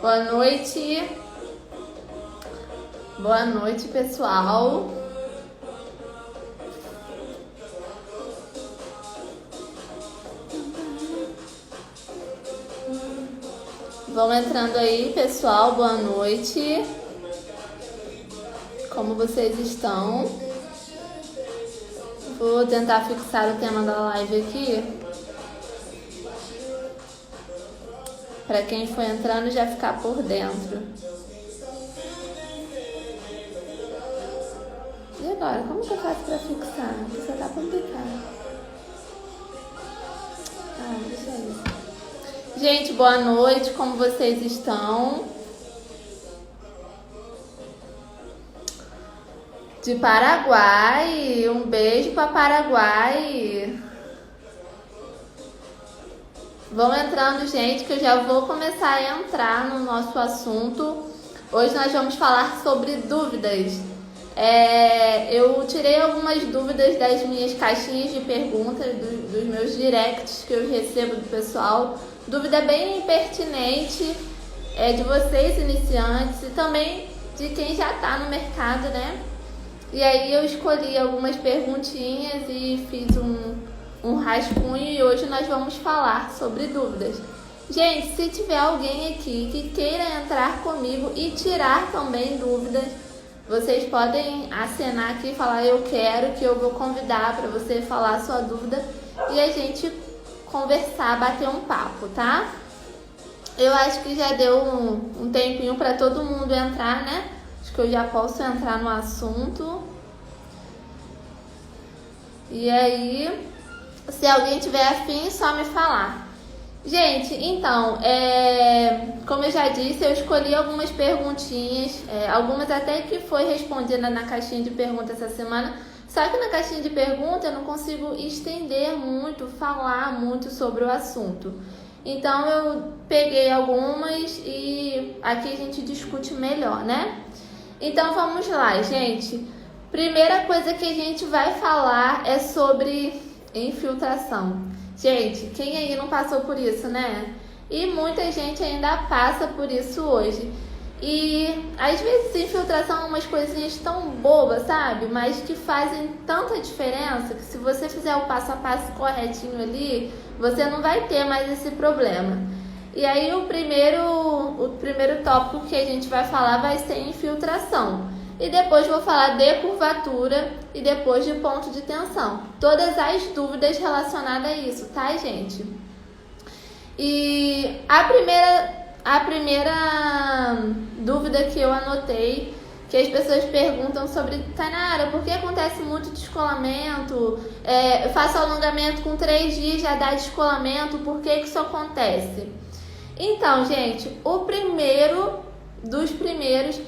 Boa noite. Boa noite, pessoal. Vão entrando aí, pessoal. Boa noite. Como vocês estão? Vou tentar fixar o tema da live aqui. Para quem for entrando já ficar por dentro. E agora, como que eu faço para fixar? Isso tá complicado. Deixa isso. Gente, boa noite, como vocês estão? De Paraguai, um beijo para Paraguai. Vão entrando, gente, que eu já vou começar a entrar no nosso assunto. Hoje nós vamos falar sobre dúvidas. Eu tirei algumas dúvidas das minhas caixinhas de perguntas, dos meus directs que eu recebo do pessoal. Dúvida bem pertinente de vocês iniciantes e também de quem já está no mercado, né? E aí eu escolhi algumas perguntinhas e fiz um rascunho e hoje nós vamos falar sobre dúvidas. Gente, se tiver alguém aqui que queira entrar comigo e tirar também dúvidas, vocês podem acenar aqui e falar eu quero, que eu vou convidar para você falar a sua dúvida e a gente conversar, bater um papo, tá? Eu acho que já deu um tempinho para todo mundo entrar, né? Acho que eu já posso entrar no assunto. E aí, se alguém tiver afim, só me falar. Gente, então, como eu já disse, eu escolhi algumas perguntinhas, algumas até que foi respondida na caixinha de perguntas essa semana, só que na caixinha de perguntas eu não consigo estender muito, falar muito sobre o assunto. Então eu peguei algumas e aqui a gente discute melhor, né? Então vamos lá, gente. Primeira coisa que a gente vai falar é sobre infiltração. Gente, quem aí não passou por isso, né? E muita gente ainda passa por isso hoje. E às vezes infiltração é umas coisinhas tão bobas, sabe? Mas que fazem tanta diferença que se você fizer o passo a passo corretinho ali, você não vai ter mais esse problema. E aí o primeiro tópico que a gente vai falar vai ser infiltração. E depois vou falar de curvatura e depois de ponto de tensão. Todas as dúvidas relacionadas a isso, tá, gente? E a primeira dúvida que eu anotei, que as pessoas perguntam sobre, Tainara, por que acontece muito descolamento? Eu faço alongamento com 3 dias, já dá descolamento, por que isso acontece? Então, gente, o primeiro dos primeiros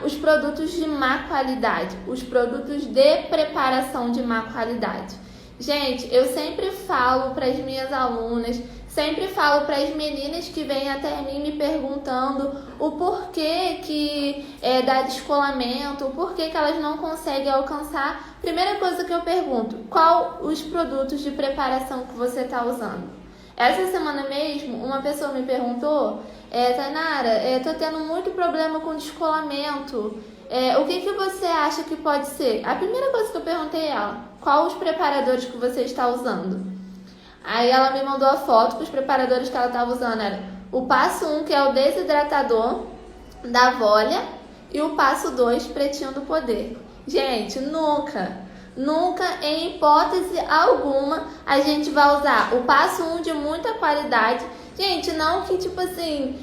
os produtos de má qualidade, os produtos de preparação de má qualidade. Gente, eu sempre falo para as minhas alunas, sempre falo para as meninas que vêm até mim me perguntando o porquê que dá descolamento, o porquê que elas não conseguem alcançar. Primeira coisa que eu pergunto, qual os produtos de preparação que você está usando? Essa semana mesmo, uma pessoa me perguntou, Tainara, tô tendo muito problema com descolamento. O que você acha que pode ser? A primeira coisa que eu perguntei a ela, qual os preparadores que você está usando? Aí ela me mandou a foto que os preparadores que ela estava usando era o passo 1, que é o desidratador da Volia, e o passo 2, Pretinho do Poder. Gente, nunca, em hipótese alguma, a gente vai usar o passo 1 de muita qualidade. Gente, não que tipo assim,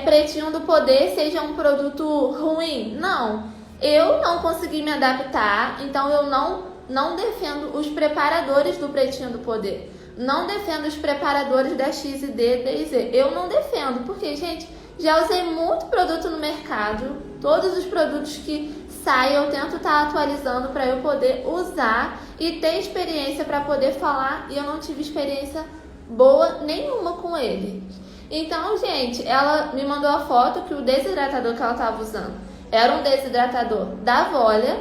Pretinho do Poder seja um produto ruim. Não, eu não consegui me adaptar, então eu não defendo os preparadores do Pretinho do Poder. Não defendo os preparadores da X e D&Z. Eu não defendo, porque, gente, já usei muito produto no mercado. Todos os produtos que saem eu tento estar atualizando para eu poder usar e ter experiência para poder falar. E eu não tive experiência boa nenhuma com ele. Então, gente, ela me mandou a foto que o desidratador que ela estava usando era um desidratador da Volia.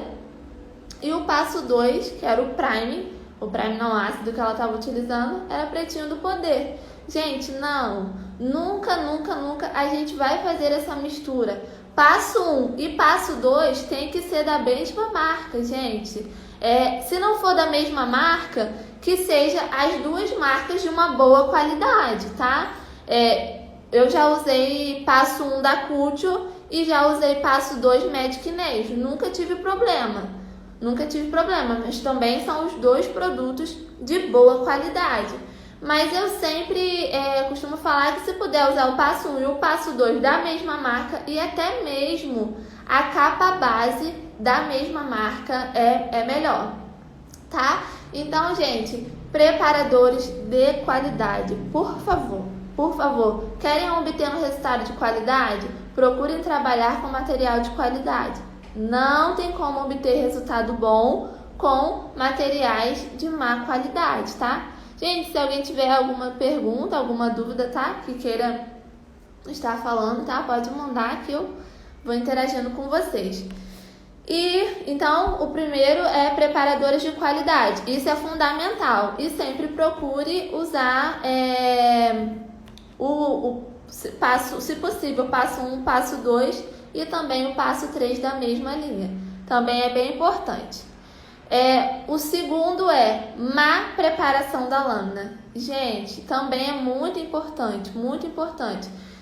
E o passo 2, que era o Prime não ácido que ela estava utilizando, era Pretinho do Poder. Gente, não nunca a gente vai fazer essa mistura. Passo 1 e passo 2 tem que ser da mesma marca, gente. Se não for da mesma marca, que seja as duas marcas de uma boa qualidade, tá? Eu já usei passo 1 da Cutio e já usei passo 2 Magic Nails. Nunca tive problema, mas também são os dois produtos de boa qualidade. Mas eu sempre costumo falar que se puder usar o passo 1 e o passo 2 da mesma marca e até mesmo a capa base da mesma marca é melhor, tá? Então, gente, preparadores de qualidade, por favor, querem obter um resultado de qualidade? Procurem trabalhar com material de qualidade. Não tem como obter resultado bom com materiais de má qualidade, tá? Gente, se alguém tiver alguma pergunta, alguma dúvida, tá? Que queira estar falando, tá? Pode mandar que eu vou interagindo com vocês. E, então, o primeiro é preparadores de qualidade. Isso é fundamental. E sempre procure usar se possível, passo 1, passo 2 e também o passo 3 da mesma linha. Também é bem importante. O segundo é má preparação da lâmina. Gente, também é muito importante.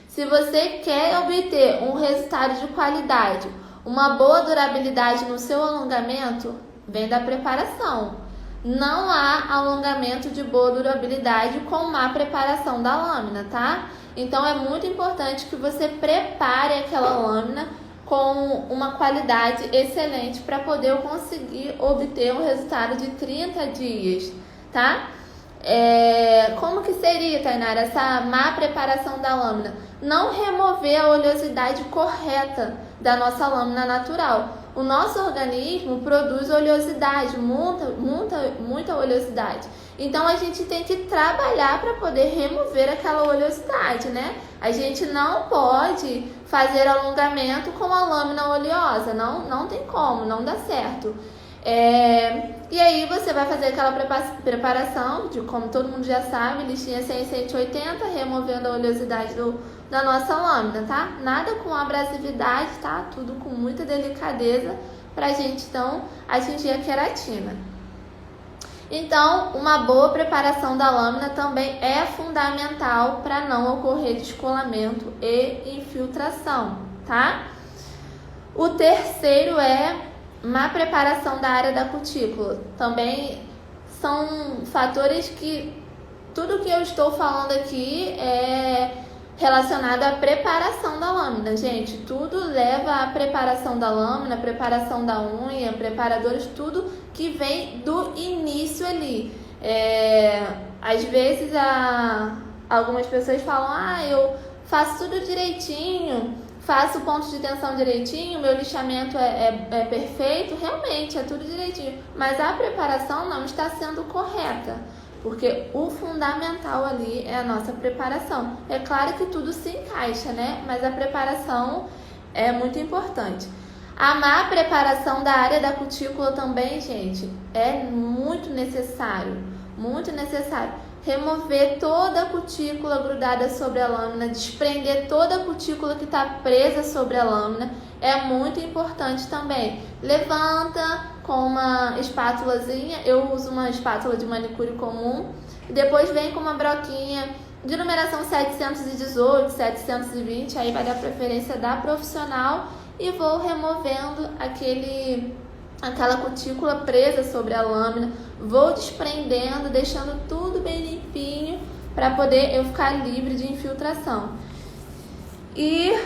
Se você quer obter um resultado de qualidade, uma boa durabilidade no seu alongamento, vem da preparação. Não há alongamento de boa durabilidade com má preparação da lâmina, tá? Então é muito importante que você prepare aquela lâmina com uma qualidade excelente para poder conseguir obter um resultado de 30 dias, tá? Como que seria, Tainara, essa má preparação da lâmina? Não remover a oleosidade correta da nossa lâmina natural. O nosso organismo produz oleosidade, muita oleosidade. Então a gente tem que trabalhar para poder remover aquela oleosidade, né? A gente não pode fazer alongamento com a lâmina oleosa, não tem como, não dá certo. E aí você vai fazer aquela preparação, como todo mundo já sabe, lixinha 100 e 180, removendo a oleosidade da nossa lâmina, tá? Nada com abrasividade, tá? Tudo com muita delicadeza pra gente, então, atingir a queratina. Então, uma boa preparação da lâmina também é fundamental para não ocorrer descolamento e infiltração, tá? O terceiro é má preparação da área da cutícula. Também são fatores que tudo que eu estou falando aqui é relacionado à preparação da lâmina, gente. Tudo leva à preparação da lâmina, preparação da unha, preparadores, tudo que vem do início ali. Às vezes algumas pessoas falam, eu faço tudo direitinho, faço o ponto de tensão direitinho, meu lixamento é perfeito. Realmente, é tudo direitinho, mas a preparação não está sendo correta, porque o fundamental ali é a nossa preparação. É claro que tudo se encaixa, né? Mas a preparação é muito importante. A má preparação da área da cutícula também, gente, é muito necessário. Remover toda a cutícula grudada sobre a lâmina, desprender toda a cutícula que está presa sobre a lâmina, é muito importante também. Levanta com uma espátulazinha, eu uso uma espátula de manicure comum, depois vem com uma broquinha de numeração 718, 720, aí vai dar preferência da profissional, e vou removendo aquela cutícula presa sobre a lâmina, vou desprendendo, deixando tudo bem limpinho para poder eu ficar livre de infiltração. E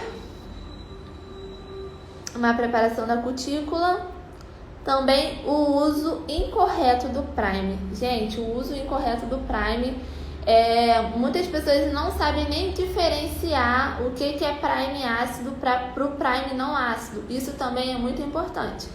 uma preparação da cutícula, também o uso incorreto do prime. Gente, o uso incorreto do prime, muitas pessoas não sabem nem diferenciar o que é prime ácido para o prime não ácido. Isso também é muito importante.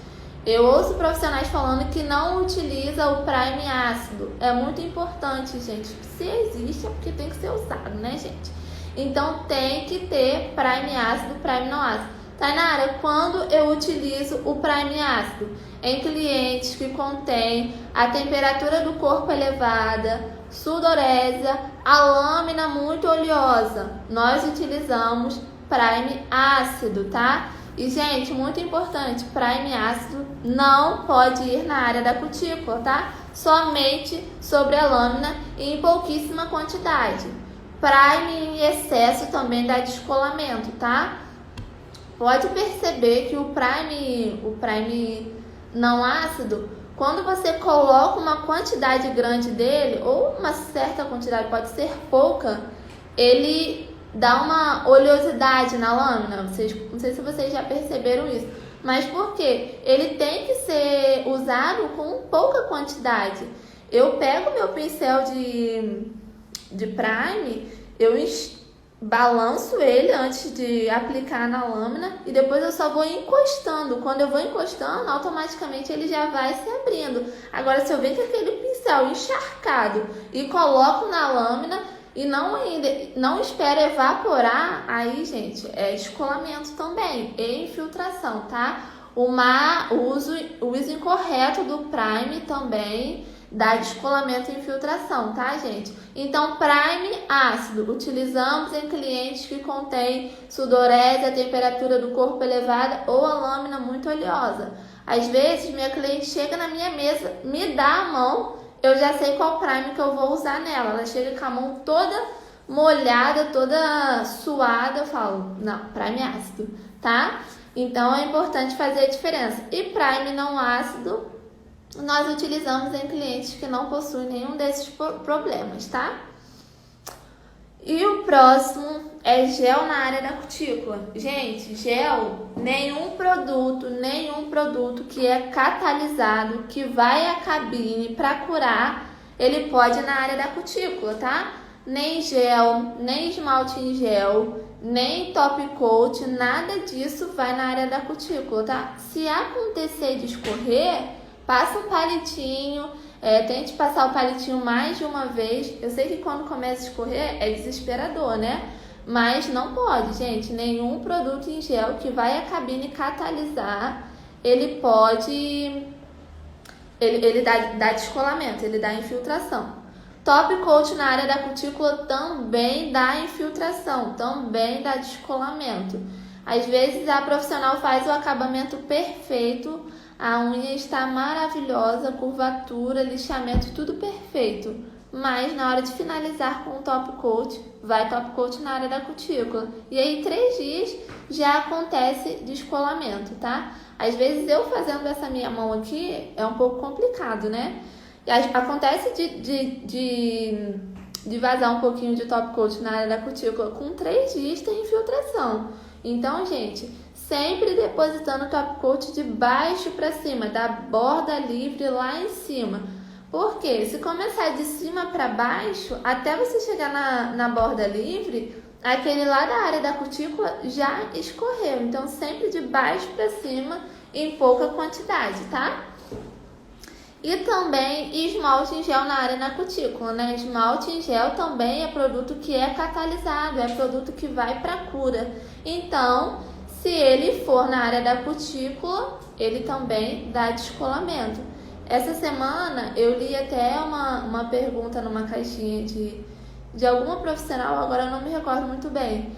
Eu ouço profissionais falando que não utiliza o prime ácido. É muito importante, gente. Se existe é porque tem que ser usado, né, gente? Então tem que ter prime ácido, prime não ácido. Tainara, quando eu utilizo o prime ácido? Em clientes que contêm a temperatura do corpo elevada, Sudorésia, a lâmina muito oleosa, nós utilizamos prime ácido, tá? E, gente, muito importante, prime ácido não pode ir na área da cutícula, tá? Somente sobre a lâmina e em pouquíssima quantidade. Prime em excesso também dá descolamento, tá? Pode perceber que o prime não ácido, quando você coloca uma quantidade grande dele, ou uma certa quantidade, pode ser pouca, ele dá uma oleosidade na lâmina. Não sei se vocês já perceberam isso. Mas por quê? Ele tem que ser usado com pouca quantidade. Eu pego meu pincel de prime, eu balanço ele antes de aplicar na lâmina e depois eu só vou encostando. Quando eu vou encostando, automaticamente ele já vai se abrindo. Agora, se eu ver que aquele pincel encharcado e coloco na lâmina e não espero evaporar, aí, gente, é descolamento também e infiltração, tá? O uso incorreto do prime também dá descolamento e infiltração, tá, gente? Então, prime ácido, utilizamos em clientes que contêm sudorese, a temperatura do corpo elevada ou a lâmina muito oleosa. Às vezes, minha cliente chega na minha mesa, me dá a mão, eu já sei qual prime que eu vou usar nela. Ela chega com a mão toda molhada, toda suada, eu falo, não, prime ácido, tá? Então, é importante fazer a diferença. E prime não ácido, nós utilizamos em clientes que não possuem nenhum desses problemas, tá? E o próximo é gel na área da cutícula. Gente, gel, nenhum produto que é catalisado, que vai à cabine para curar, ele pode ir na área da cutícula, tá? Nem gel, nem esmalte em gel, nem top coat, nada disso vai na área da cutícula, tá? Se acontecer de escorrer, passa um palitinho, tente passar o palitinho mais de uma vez. Eu sei que quando começa a escorrer é desesperador, né? Mas não pode, gente. Nenhum produto em gel que vai à cabine catalisar, ele pode... Ele dá descolamento, ele dá infiltração. Top coat na área da cutícula também dá infiltração, também dá descolamento. Às vezes a profissional faz o acabamento perfeito, a unha está maravilhosa, curvatura, lixamento, tudo perfeito. Mas na hora de finalizar com o top coat, vai top coat na área da cutícula. E aí 3 dias já acontece descolamento, tá? Às vezes eu fazendo essa minha mão aqui é um pouco complicado, né? Acontece de vazar um pouquinho de top coat na área da cutícula. Com 3 dias tem infiltração. Então, gente, sempre depositando o top coat de baixo para cima, da borda livre lá em cima. Porque se começar de cima para baixo, até você chegar na borda livre, aquele lá da área da cutícula já escorreu. Então, sempre de baixo para cima, em pouca quantidade, tá? E também esmalte em gel na área da cutícula, né? Esmalte em gel também é produto que é catalisado, é produto que vai para cura. Então, se ele for na área da cutícula, ele também dá descolamento. Essa semana eu li até uma pergunta numa caixinha de alguma profissional, agora eu não me recordo muito bem.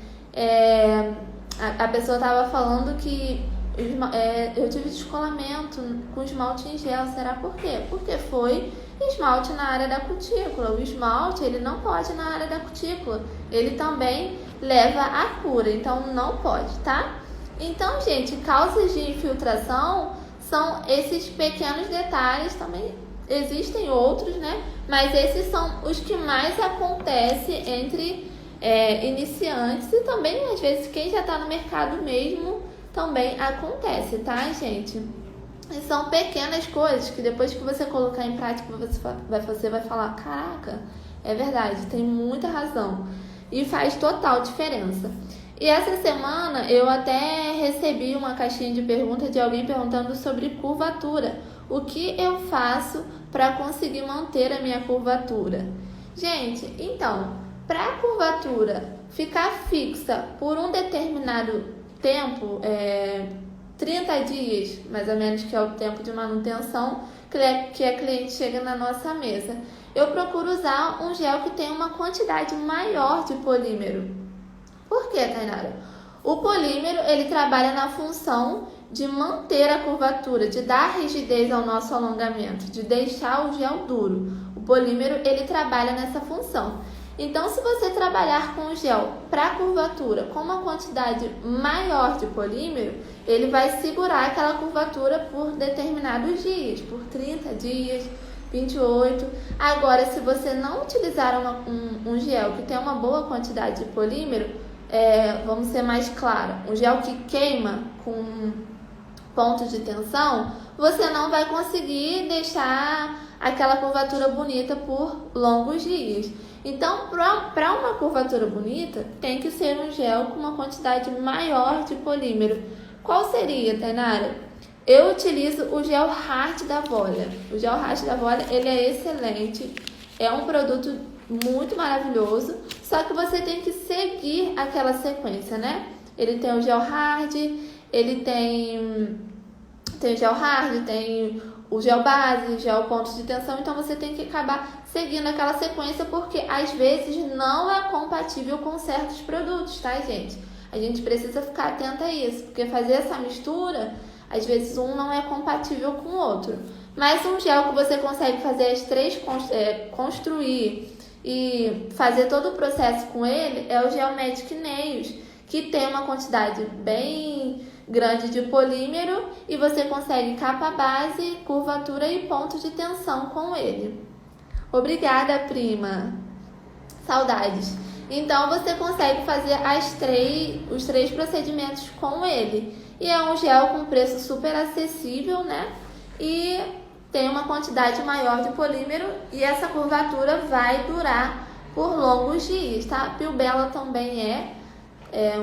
A pessoa estava falando que eu tive descolamento com esmalte em gel. Será por quê? Porque foi esmalte na área da cutícula. O esmalte, ele não pode ir na área da cutícula. Ele também leva à cura, então não pode, tá? Então, gente, causas de infiltração são esses pequenos detalhes, também existem outros, né? Mas esses são os que mais acontecem entre iniciantes e também, às vezes, quem já está no mercado mesmo também acontece, tá, gente? E são pequenas coisas que depois que você colocar em prática, você vai falar, caraca, é verdade, tem muita razão. E faz total diferença. E essa semana eu até recebi uma caixinha de perguntas de alguém perguntando sobre curvatura. O que eu faço para conseguir manter a minha curvatura? Gente, então, para a curvatura ficar fixa por um determinado tempo, 30 dias, mais ou menos, que é o tempo de manutenção, que a cliente chega na nossa mesa. Eu procuro usar um gel que tem uma quantidade maior de polímero. Por quê, Tainara? O polímero, ele trabalha na função de manter a curvatura, de dar rigidez ao nosso alongamento, de deixar o gel duro. O polímero, ele trabalha nessa função. Então, se você trabalhar com o gel para curvatura com uma quantidade maior de polímero, ele vai segurar aquela curvatura por determinados dias, por 30 dias, 28. Agora, se você não utilizar um gel que tem uma boa quantidade de polímero, vamos ser mais claros, um gel que queima com ponto de tensão, você não vai conseguir deixar aquela curvatura bonita por longos dias. Então, para uma curvatura bonita, tem que ser um gel com uma quantidade maior de polímero. Qual seria, Tainara? Eu utilizo o gel Hard da Volia. O gel Hard da Volia, ele é excelente, é um produto muito maravilhoso, só que você tem que seguir aquela sequência, né? Ele tem o gel Hard, ele tem gel Hard, tem o gel base, gel ponto de tensão, então você tem que acabar seguindo aquela sequência, porque às vezes não é compatível com certos produtos, tá, gente? A gente precisa ficar atenta a isso, porque fazer essa mistura, às vezes um não é compatível com o outro. Mas um gel que você consegue fazer as três, construir e fazer todo o processo com ele, é o gel Magic Nails, que tem uma quantidade bem grande de polímero e você consegue capa base, curvatura e ponto de tensão com ele. Obrigada, prima. Saudades. Então você consegue fazer os três procedimentos com ele. E é um gel com preço super acessível, né? E tem uma quantidade maior de polímero e essa curvatura vai durar por longos dias, tá? Pil Bella também é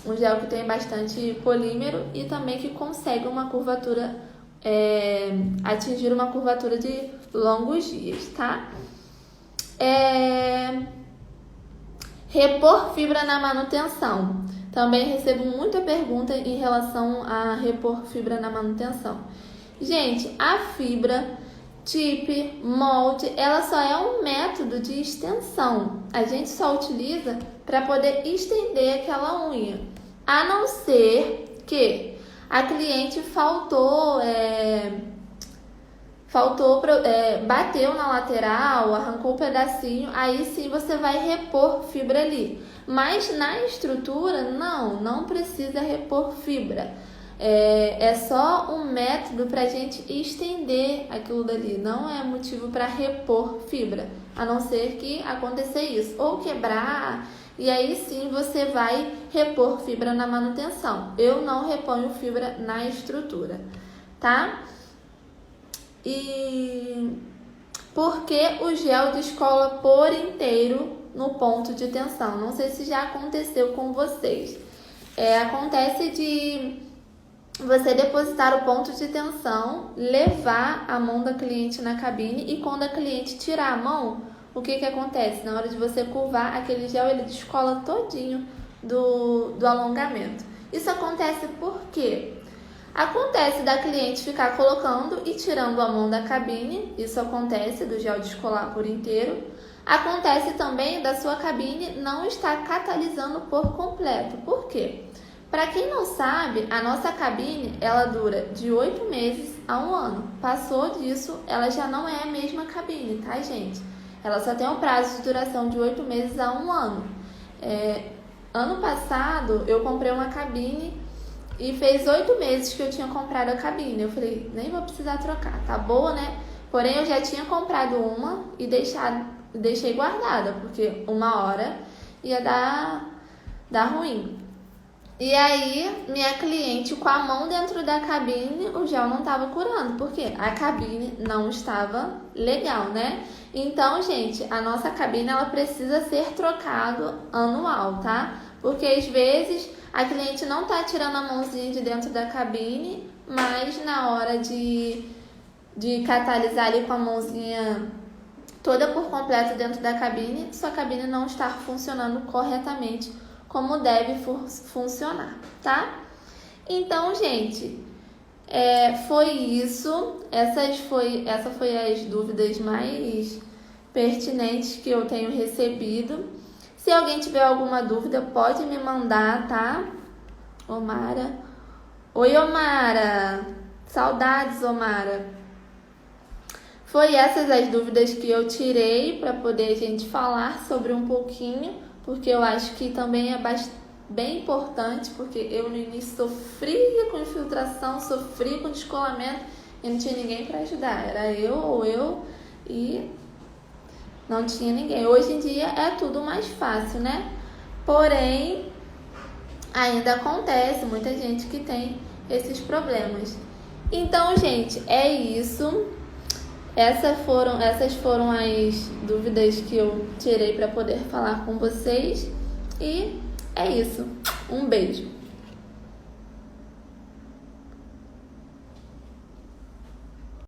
um gel que tem bastante polímero e também que consegue uma curvatura, atingir uma curvatura de longos dias, tá? Repor fibra na manutenção. Também recebo muita pergunta em relação a repor fibra na manutenção. Gente, a fibra, tip, molde, ela só é um método de extensão. A gente só utiliza para poder estender aquela unha. A não ser que a cliente bateu na lateral, arrancou um pedacinho, aí sim você vai repor fibra ali. Mas na estrutura, não precisa repor fibra. É só um método para a gente estender aquilo dali, não é motivo para repor fibra, a não ser que aconteça isso, ou quebrar, e aí sim você vai repor fibra na manutenção. Eu não reponho fibra na estrutura, tá? E porque o gel descola por inteiro no ponto de tensão? Não sei se já aconteceu com vocês. Acontece de você depositar o ponto de tensão, levar a mão da cliente na cabine e quando a cliente tirar a mão, o que acontece? Na hora de você curvar, aquele gel ele descola todinho do alongamento. Isso acontece por quê? Acontece da cliente ficar colocando e tirando a mão da cabine, isso acontece do gel descolar por inteiro. Acontece também da sua cabine não estar catalisando por completo. Por quê? Para quem não sabe, a nossa cabine ela dura de 8 meses a 1 ano. Passou disso, ela já não é a mesma cabine, tá, gente? Ela só tem um prazo de duração de 8 meses a 1 ano. Ano passado, eu comprei uma cabine e fez 8 meses que eu tinha comprado a cabine. Eu falei, nem vou precisar trocar, tá boa, né? Porém, eu já tinha comprado uma e deixei guardada, porque uma hora ia dar ruim. E aí, minha cliente com a mão dentro da cabine, o gel não estava curando, porque a cabine não estava legal, né? Então, gente, a nossa cabine ela precisa ser trocado anual, tá? Porque às vezes a cliente não tá tirando a mãozinha de dentro da cabine, mas na hora de catalisar ali com a mãozinha toda por completo dentro da cabine, sua cabine não está funcionando corretamente como deve funcionar, tá? Então, gente, Foi isso. Essa foi as dúvidas mais pertinentes que eu tenho recebido. Se alguém tiver alguma dúvida, pode me mandar, tá? Omara. Oi, Omara. Saudades, Omara. Foi essas as dúvidas que eu tirei para poder a gente falar sobre um pouquinho, porque eu acho que também é bem importante, porque eu no início sofria com infiltração, sofria com descolamento e não tinha ninguém para ajudar. Era eu e não tinha ninguém. Hoje em dia é tudo mais fácil, né? Porém, ainda acontece muita gente que tem esses problemas. Então, gente, é isso. Essas foram as dúvidas que eu tirei para poder falar com vocês. E é isso. Um beijo.